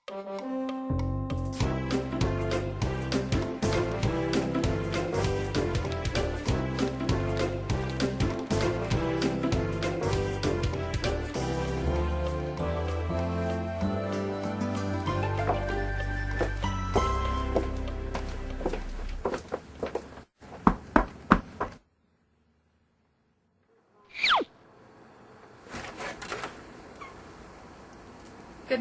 Good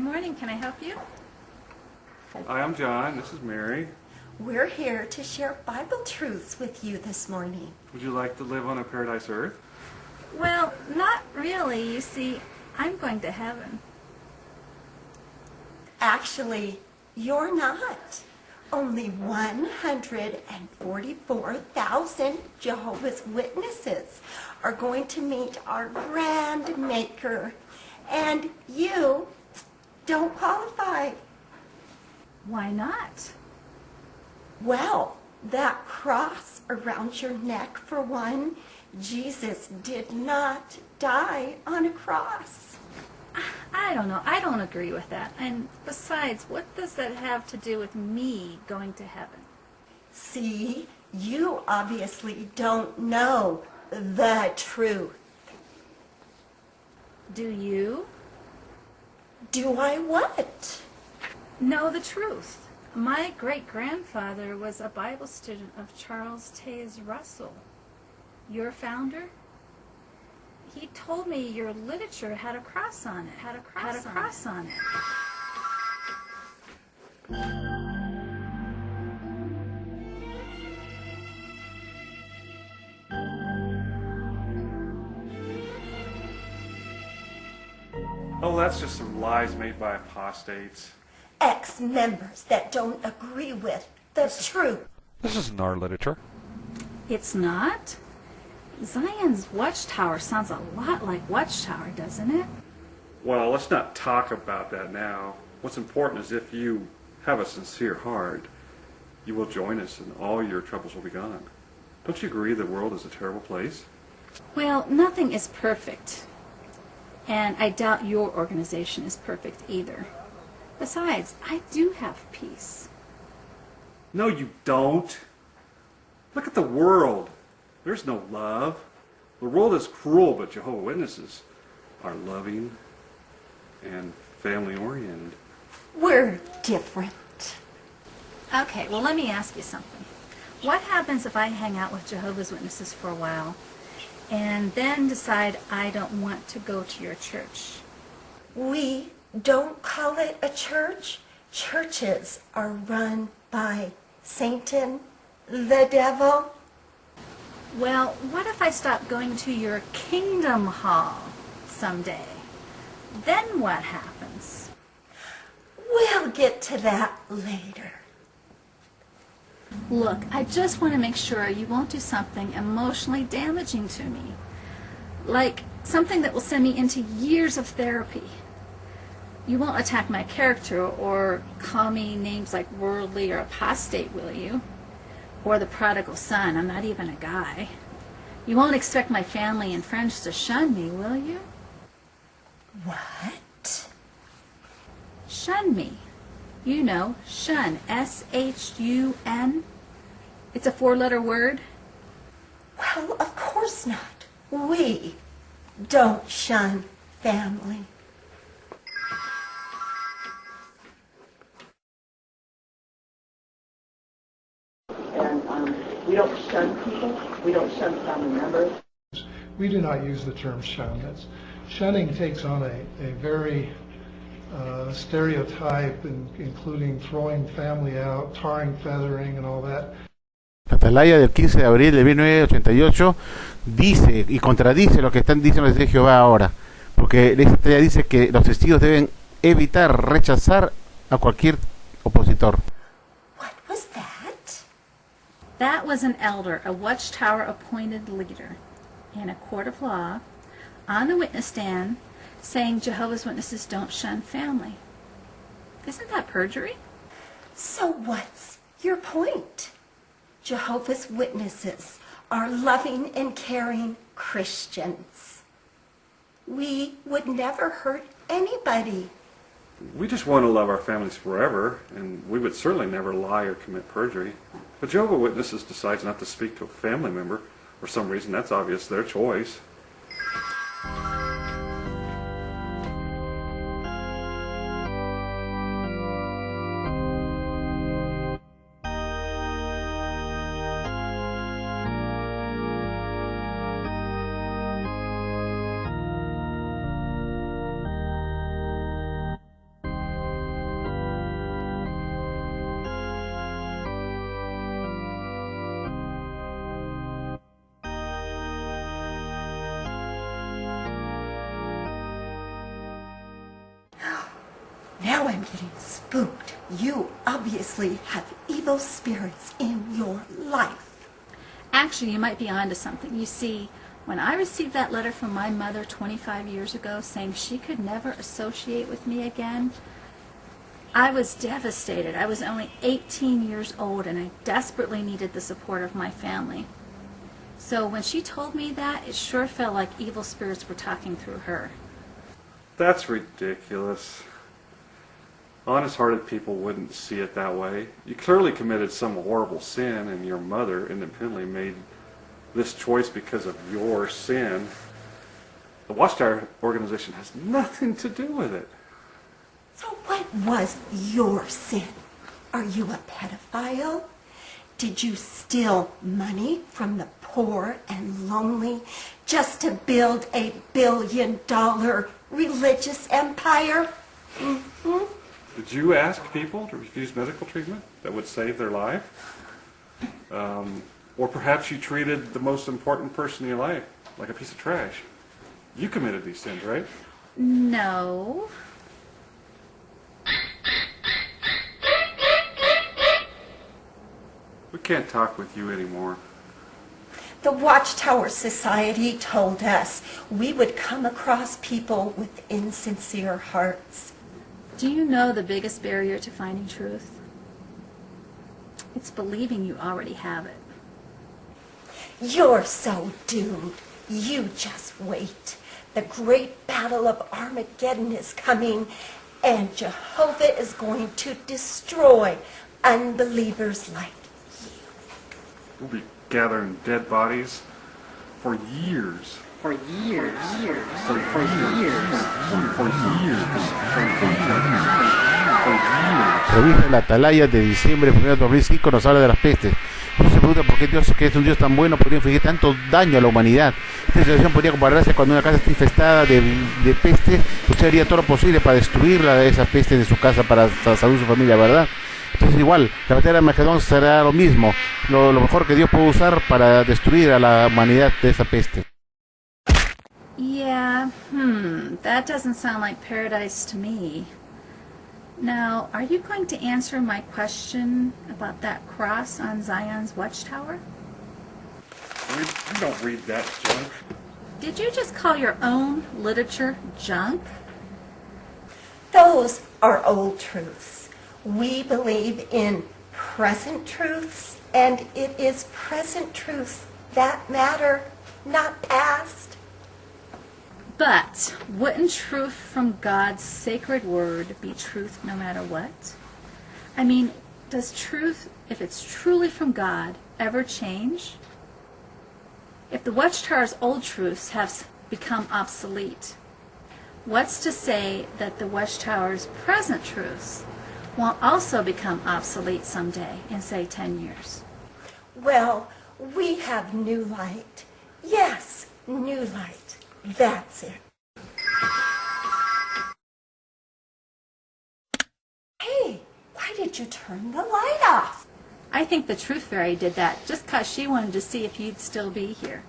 morning. Can I help you? Hi, I'm John. This is Mary. We're here to share Bible truths with you this morning. Would you like to live on a paradise earth? Well, not really. You see, I'm going to heaven. Actually, you're not. Only 144,000 Jehovah's Witnesses are going to meet our grand Maker, and you don't qualify. Why not? Well, that cross around your neck, for one, Jesus did not die on a cross. I don't know. I don't agree with that. And besides, what does that have to do with me going to heaven? See, you obviously don't know the truth. Do you? Do I what? Know the truth. My great-grandfather was a Bible student of Charles Taze Russell, your founder. He told me your literature had a cross on it. Oh, that's just some lies made by apostates. Ex-members that don't agree with the truth. This isn't our literature. It's not? Zion's Watchtower sounds a lot like Watchtower, doesn't it? Well, let's not talk about that now. What's important is if you have a sincere heart, you will join us and all your troubles will be gone. Don't you agree the world is a terrible place? Well, nothing is perfect. And I doubt your organization is perfect either. Besides, I do have peace. No, you don't. Look at the world. There's no love. The world is cruel, but Jehovah's Witnesses are loving and family-oriented. We're different. Okay, well, let me ask you something. What happens if I hang out with Jehovah's Witnesses for a while and then decide I don't want to go to your church? We don't call it a church. Churches are run by Satan, the devil. Well, what if I stop going to your kingdom hall someday? Then what happens? We'll get to that later. Look, I just want to make sure you won't do something emotionally damaging to me. Like something that will send me into years of therapy. You won't attack my character or call me names like worldly or apostate, will you? Or the prodigal son. I'm not even a guy. You won't expect my family and friends to shun me, will you? What? Shun me. You know, shun. S-H-U-N. It's a 4-letter word. Well, of course not. We don't shun family. And we don't shun people. We don't shun family members. We do not use the term shun. Shunning takes on a very stereotype, including throwing family out, tarring, feathering, and all that. La atalaya del 15 de abril de 1988 dice y contradice lo que están diciendo los Testigos de Jehová ahora, porque esta atalaya dice que los testigos deben evitar rechazar a cualquier opositor. What was that? That was an elder, a Watchtower appointed leader in a court of law on the witness stand saying Jehovah's Witnesses don't shun family. Isn't that perjury? So what's your point? Jehovah's Witnesses are loving and caring Christians. We would never hurt anybody. We just want to love our families forever, and we would certainly never lie or commit perjury. But Jehovah's Witnesses decides not to speak to a family member for some reason. That's obvious, their choice. Now I'm getting spooked. You obviously have evil spirits in your life. Actually, you might be onto something. You see, when I received that letter from my mother 25 years ago saying she could never associate with me again, I was devastated. I was only 18 years old and I desperately needed the support of my family. So when she told me that, it sure felt like evil spirits were talking through her. That's ridiculous. Honest-hearted people wouldn't see it that way. You clearly committed some horrible sin, and your mother independently made this choice because of your sin. The Watchtower organization has nothing to do with it. So what was your sin? Are you a pedophile? Did you steal money from the poor and lonely just to build a billion-dollar religious empire? Mm-hmm. Did you ask people to refuse medical treatment that would save their life? Or perhaps you treated the most important person in your life like a piece of trash. You committed these sins, right? No. We can't talk with you anymore. The Watchtower Society told us we would come across people with insincere hearts. Do you know the biggest barrier to finding truth? It's believing you already have it. You're so doomed. You just wait. The great battle of Armageddon is coming, and Jehovah is going to destroy unbelievers like you. We'll be gathering dead bodies for years. For years. La revista de la Atalaya de diciembre de 2005 nos habla de las pestes. Uno se pregunta por qué Dios, que es un Dios tan bueno, podría infligir tanto daño a la humanidad. Esta situación podría compararse cuando una casa está infestada de peste. Usted haría todo lo posible para destruirla de esa peste de su casa para la salud de su familia, ¿verdad? Entonces igual, la batalla de Armagedón será lo mismo, lo mejor que Dios puede usar para destruir a la humanidad de esa peste. Yeah, that doesn't sound like paradise to me. Now, are you going to answer my question about that cross on Zion's watchtower? You don't read that junk. Did you just call your own literature junk? Those are old truths. We believe in present truths, and it is present truths that matter, not past. But wouldn't truth from God's sacred word be truth no matter what? I mean, does truth, if it's truly from God, ever change? If the Watchtower's old truths have become obsolete, what's to say that the Watchtower's present truths won't also become obsolete someday in, say, 10 years? Well, we have new light. Yes, new light. That's it. Hey, why did you turn the light off? I think the Truth Fairy did that just 'cause she wanted to see if you'd still be here.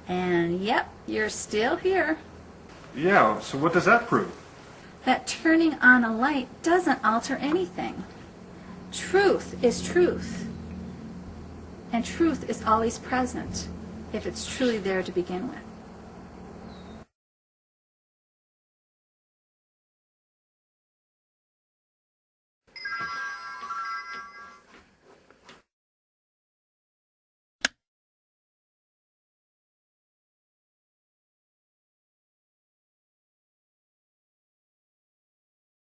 And yep, you're still here. Yeah, so what does that prove? That turning on a light doesn't alter anything. Truth is truth. And truth is always present if it's truly there to begin with.